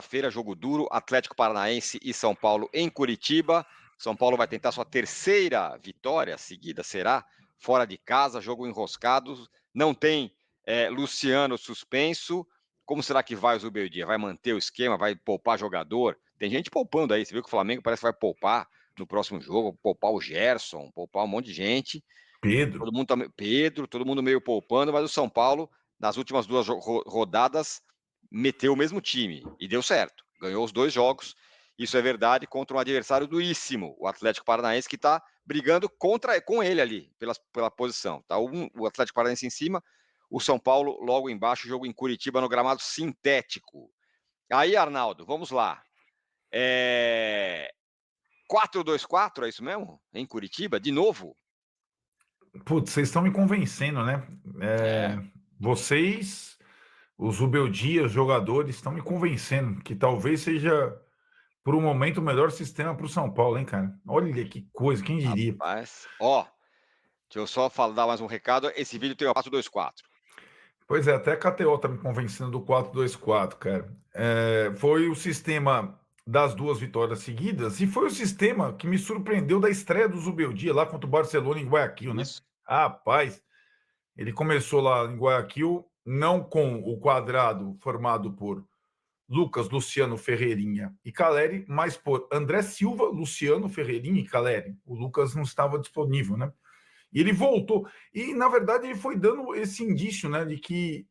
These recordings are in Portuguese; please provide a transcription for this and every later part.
quarta-feira, jogo duro, Atlético Paranaense e São Paulo em Curitiba. São Paulo vai tentar sua terceira vitória seguida, será? Fora de casa, jogo enroscado. Não tem Luciano suspenso. Como será que vai o Zubeldia? Vai manter o esquema? Vai poupar jogador? Tem gente poupando aí. Você viu que o Flamengo parece que vai poupar no próximo jogo, poupar o Gerson, poupar um monte de gente. Pedro. Todo mundo Pedro, todo mundo meio poupando, mas o São Paulo, nas últimas duas rodadas, meteu o mesmo time e deu certo. Ganhou os 2 jogos. Isso é verdade contra um adversário duríssimo, o Atlético Paranaense, que está brigando com ele ali, pela posição. Tá o Atlético Paranaense em cima, o São Paulo logo embaixo, jogo em Curitiba no gramado sintético. Aí, Arnaldo, vamos lá. 4-2-4, é isso mesmo? Em Curitiba, de novo? Putz, vocês estão me convencendo, né? É. Vocês, os Rubeldia, os jogadores, estão me convencendo que talvez seja, por um momento, o melhor sistema para o São Paulo, hein, cara? Olha que coisa, quem diria? Rapaz, deixa eu só dar mais um recado. Esse vídeo tem o 4-2-4. Pois é, até a KTO tá me convencendo do 4-2-4, cara. Foi o sistema das 2 vitórias seguidas e foi o sistema que me surpreendeu da estreia do Zubeldia lá contra o Barcelona em Guayaquil, né? Isso. Rapaz, ele começou lá em Guayaquil, não com o quadrado formado por Lucas, Luciano, Ferreirinha e Caleri, mas por André Silva, Luciano, Ferreirinha e Caleri. O Lucas não estava disponível, né? E ele voltou. E, na verdade, ele foi dando esse indício, né, de que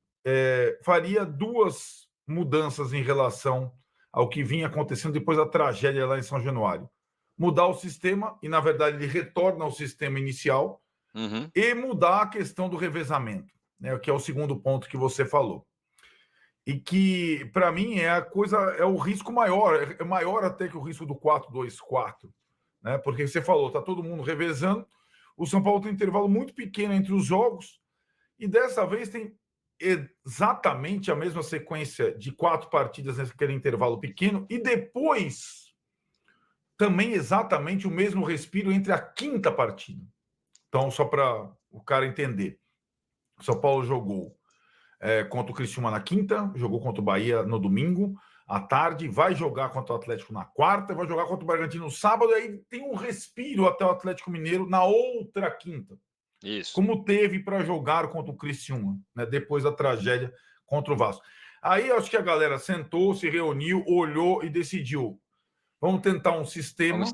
faria 2 mudanças em relação ao que vinha acontecendo depois da tragédia lá em São Januário. Mudar o sistema, e, na verdade, ele retorna ao sistema inicial, Uhum. e mudar a questão do revezamento, né, que é o segundo ponto que você falou. E que, para mim, é o risco maior, é maior até que o risco do 4-2-4, né? Porque você falou, tá todo mundo revezando, o São Paulo tem um intervalo muito pequeno entre os jogos, e dessa vez tem exatamente a mesma sequência de 4 partidas naquele intervalo pequeno, e depois também exatamente o mesmo respiro entre a quinta partida. Então, só para o cara entender, o São Paulo jogou contra o Criciúma na quinta, jogou contra o Bahia no domingo, à tarde, vai jogar contra o Atlético na quarta, vai jogar contra o Bragantino no sábado, e aí tem um respiro até o Atlético Mineiro na outra quinta, Isso. como teve para jogar contra o Criciúma, né, depois da tragédia contra o Vasco. Aí acho que a galera sentou, se reuniu, olhou e decidiu: vamos tentar um Vamos sistema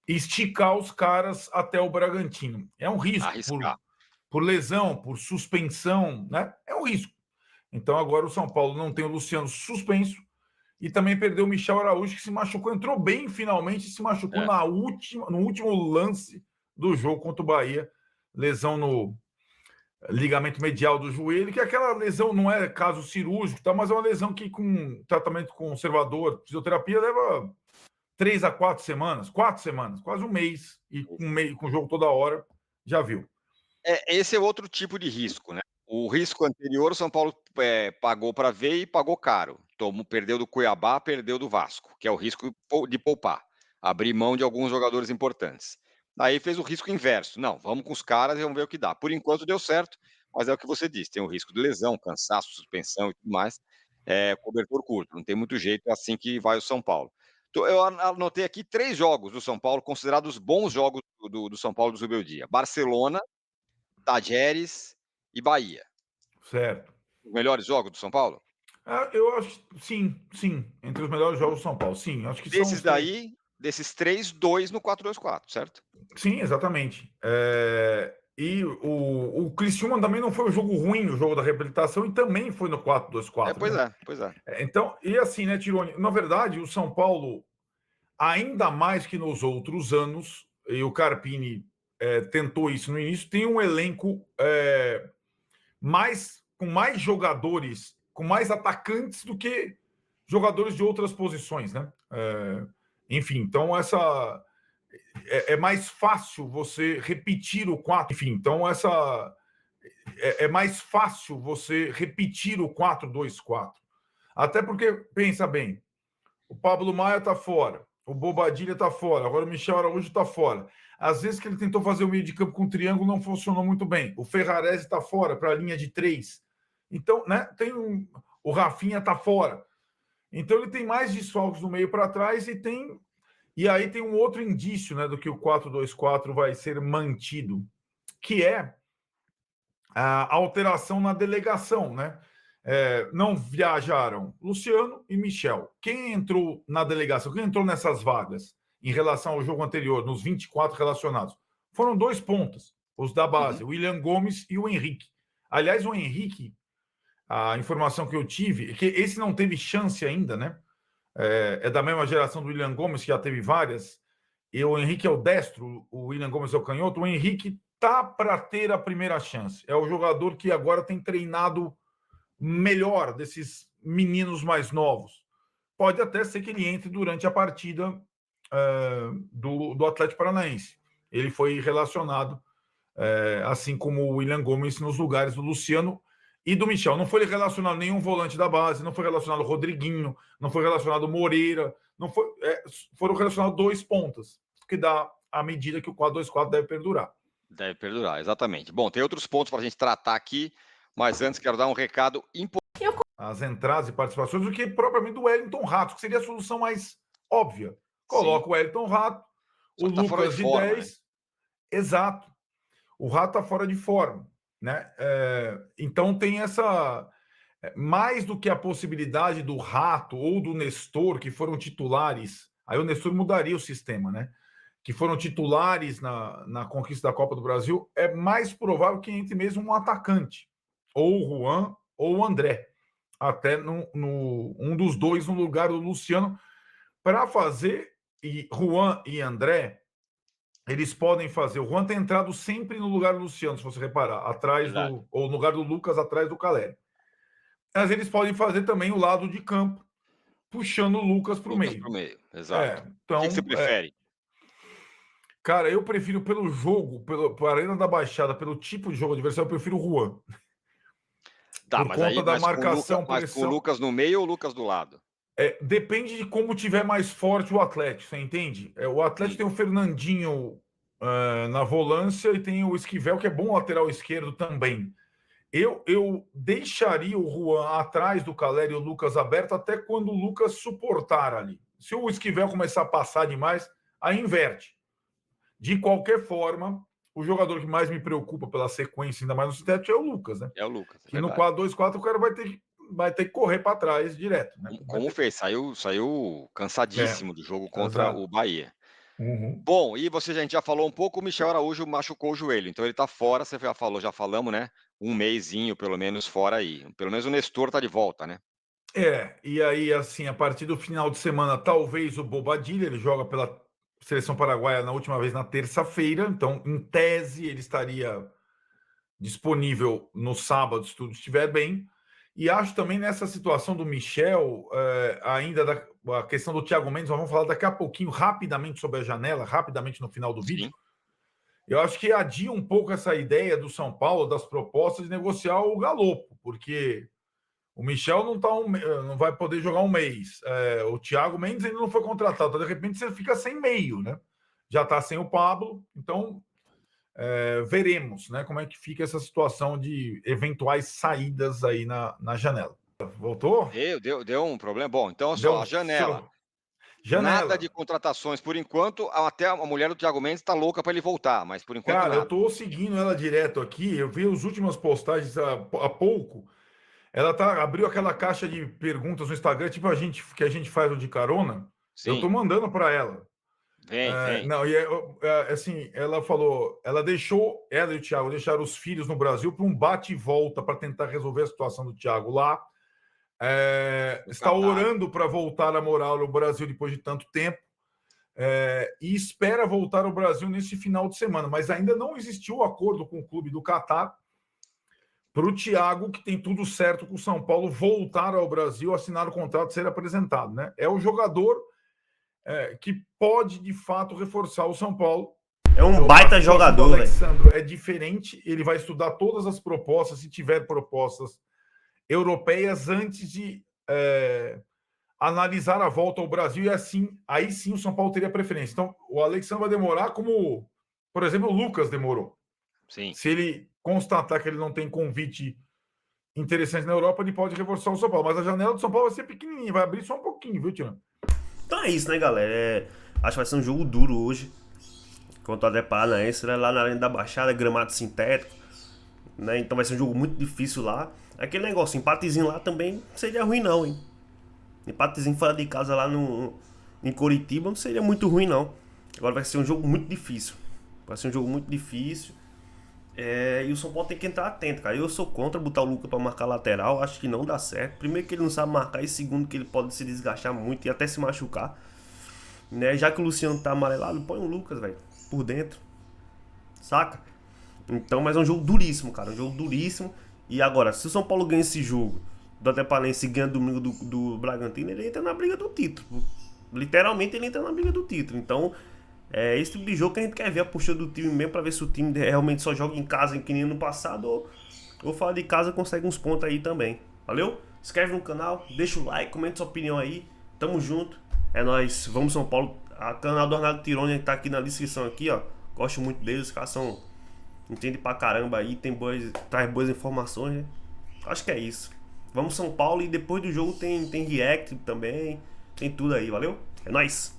e esticar os caras até o Bragantino. É um risco arriscar. por lesão, por suspensão, né? É um risco. Então agora o São Paulo não tem o Luciano suspenso e também perdeu o Michel Araújo, que se machucou, entrou bem finalmente, se machucou É. no último lance do jogo contra o Bahia, lesão no ligamento medial do joelho, que é aquela lesão, não é caso cirúrgico, tá, mas é uma lesão que com tratamento conservador, fisioterapia, leva 3 a 4 semanas, 4 semanas, quase um mês, e com o jogo toda hora, já viu. Esse é outro tipo de risco, né. O risco anterior, o São Paulo, pagou para ver e pagou caro. Perdeu do Cuiabá, perdeu do Vasco, que é o risco de poupar, abrir mão de alguns jogadores importantes. Aí fez o risco inverso: "Não, vamos com os caras e vamos ver o que dá". Por enquanto deu certo, mas é o que você disse, tem o risco de lesão, cansaço, suspensão e tudo mais, cobertor curto, não tem muito jeito, é assim que vai o São Paulo. Eu anotei aqui 3 jogos do São Paulo considerados bons jogos do São Paulo do Zubeldia: Barcelona, Tajeres e Bahia. Certo. Os melhores jogos do São Paulo? Eu acho, sim, sim, entre os melhores jogos do São Paulo, sim, acho que são Desses os três. daí, desses 3, 2 no 4-2-4, certo? Sim, exatamente. E o Criciúma também não foi um jogo ruim, o jogo da reabilitação, e também foi no 4-2-4, Pois né? é, pois é. Então, e assim, né, Tironi? Na verdade, o São Paulo, ainda mais que nos outros anos, e o Carpini tentou isso no início, tem um elenco com mais jogadores, com mais atacantes do que jogadores de outras posições, né? Enfim, então é mais fácil você repetir o 4. Enfim, então é mais fácil você repetir o 4-2-4. Até porque, pensa bem, o Pablo Maia está fora, o Bobadilha está fora, agora o Michel Araújo está fora. Às vezes que ele tentou fazer o meio de campo com triângulo não funcionou muito bem. O Ferrarese está fora para a linha de 3. Então, né, o Rafinha está fora. Então ele tem mais desfalques no meio para trás e aí tem um outro indício, né, do que o 4-2-4 vai ser mantido, que é a alteração na delegação, né? Não viajaram Luciano e Michel. Quem entrou na delegação, quem entrou nessas vagas em relação ao jogo anterior, nos 24 relacionados? Foram 2 pontas, os da base, Uhum. o William Gomes e o Henrique. Aliás, o Henrique, a informação que eu tive, é que esse não teve chance ainda, né? É da mesma geração do William Gomes, que já teve várias. E o Henrique é o destro, o William Gomes é o canhoto. O Henrique tá para ter a primeira chance. É o jogador que agora tem treinado melhor desses meninos mais novos. Pode até ser que ele entre durante a partida do Atlético Paranaense. Ele foi relacionado, assim como o William Gomes, nos lugares do Luciano e do Michel. Não foi relacionado nenhum volante da base, não foi relacionado o Rodriguinho, não foi relacionado o Moreira, não foi, foram relacionados 2 pontas, que dá a medida que o 4-2-4 deve perdurar. Deve perdurar, exatamente. Bom, tem outros pontos para a gente tratar aqui, mas antes quero dar um recado importante. As entradas e participações do que propriamente do Wellington Rato, que seria a solução mais óbvia. Sim, Coloca o Wellington Rato, só o que tá fora de Lucas de forma, né? 10, exato. O Rato está fora de forma, né? Então tem essa mais do que a possibilidade do Rato ou do Nestor, que foram titulares, aí o Nestor mudaria o sistema, né? Que foram titulares na conquista da Copa do Brasil, é mais provável que entre mesmo um atacante, ou o Juan ou o André, até um dos dois no lugar do Luciano, para fazer, e Juan e André, eles podem fazer. O Juan tem entrado sempre no lugar do Luciano, se você reparar, Verdade. ou no lugar do Lucas, atrás do Caleri. Mas eles podem fazer também o lado de campo, puxando o Lucas para o Lucas para meio. o meio, exato. O que você Então, prefere? cara, eu prefiro pelo jogo, pela Arena da Baixada, pelo tipo de jogo adversário, eu prefiro o Juan. Tá, Por mas aí conta da marcação, Mas com o pressão. Lucas no meio ou o Lucas do lado? Depende de como tiver mais forte o Atlético, você entende? O Atlético Sim, tem o Fernandinho na volância e tem o Esquivel, que é bom lateral esquerdo também. Eu deixaria o Juan atrás do Caleri e o Lucas aberto até quando o Lucas suportar ali. Se o Esquivel começar a passar demais, aí inverte. De qualquer forma, o jogador que mais me preocupa pela sequência, ainda mais no sintético, é o Lucas, né? é o Lucas, é Que no verdade. 4-2-4 o cara vai ter que correr para trás direto, né? Como fez, saiu É, cansadíssimo do jogo contra exato. o Bahia. Uhum. Bom, e a gente já falou um pouco, o Michel Araújo machucou o joelho, então ele tá fora, você já falamos, né, um mesinho pelo menos fora aí. Pelo menos o Nestor tá de volta, né? E aí, assim, a partir do final de semana, talvez o Bobadilha, ele joga pela seleção paraguaia na última vez na terça-feira, então, em tese, ele estaria disponível no sábado, se tudo estiver bem. E acho também nessa situação do Michel, ainda a questão do Thiago Mendes, nós vamos falar daqui a pouquinho, rapidamente sobre a janela, rapidamente no final do vídeo. Sim, Eu acho que adia um pouco essa ideia do São Paulo, das propostas de negociar o Galopo, porque o Michel não vai poder jogar um mês. O Thiago Mendes ainda não foi contratado. Então, de repente, você fica sem meio, né? Já está sem o Pablo. Então, veremos, né? Como é que fica essa situação de eventuais saídas aí na janela. Voltou? deu um problema. Bom, então Deu só, um a janela. Nada de janela. contratações por enquanto, até a mulher do Thiago Mendes tá louca para ele voltar, mas por enquanto Cara, eu nada. estou seguindo ela direto aqui. Eu vi as últimas postagens há pouco. Ela abriu aquela caixa de perguntas no Instagram, tipo que a gente faz o de carona. Eu Sim, estou mandando para ela. vem. Não, e assim, ela falou, ela e o Thiago deixaram os filhos no Brasil para um bate e volta para tentar resolver a situação do Thiago lá. No Está Catar. orando para voltar a morar no Brasil depois de tanto tempo. E espera voltar ao Brasil nesse final de semana, mas ainda não existiu o acordo com o clube do Catar para o Thiago, que tem tudo certo com o São Paulo, voltar ao Brasil, assinar o contrato, ser apresentado. Né? É o jogador que pode, de fato, reforçar o São Paulo. É um A baita situação do jogador, velho. Alexandro é diferente, ele vai estudar todas as propostas, se tiver propostas europeias, antes de analisar a volta ao Brasil, e assim, aí sim o São Paulo teria preferência. Então, o Alexandre vai demorar como, por exemplo, o Lucas demorou. Sim. Se ele constatar que ele não tem convite interessantes na Europa, ele pode reforçar o São Paulo. Mas a janela do São Paulo vai ser pequenininha, vai abrir só um pouquinho, viu, Tirão? Então é isso, né, galera? Acho que vai ser um jogo duro hoje contra o Atlético Paranaense, né? Lá na Arena da Baixada, gramado sintético, né? Então vai ser um jogo muito difícil lá. Aquele negócio, empatezinho lá também não seria ruim não, hein? Empatezinho fora de casa lá em Coritiba não seria muito ruim não. Agora vai ser um jogo muito difícil. Vai ser um jogo muito difícil. E o São Paulo tem que entrar atento, cara. Eu sou contra botar o Lucas pra marcar lateral. Acho que não dá certo. Primeiro que ele não sabe marcar, e segundo que ele pode se desgastar muito e até se machucar, né? Já que o Luciano tá amarelado, põe o Lucas, velho, por dentro. Saca? Então, mas é um jogo duríssimo, cara. Um jogo duríssimo. E agora, se o São Paulo ganha esse jogo do Atepalense e ganha domingo do Bragantino, ele entra na briga do título. Literalmente ele entra na briga do título. Então, é esse tipo de jogo que a gente quer ver a postura do time mesmo, pra ver se o time realmente só joga em casa que nem no passado, ou fora de casa consegue uns pontos aí também. Valeu? Se inscreve no canal, deixa o like, comenta sua opinião aí. Tamo junto. É nóis. Vamos São Paulo. A canal do Arnaldo Tironi tá aqui na descrição aqui, ó. Gosto muito deles, os caras são... entende pra caramba aí, traz boas informações, né? Acho que é isso. Vamos São Paulo, e depois do jogo tem react também. Tem tudo aí, valeu? É nóis!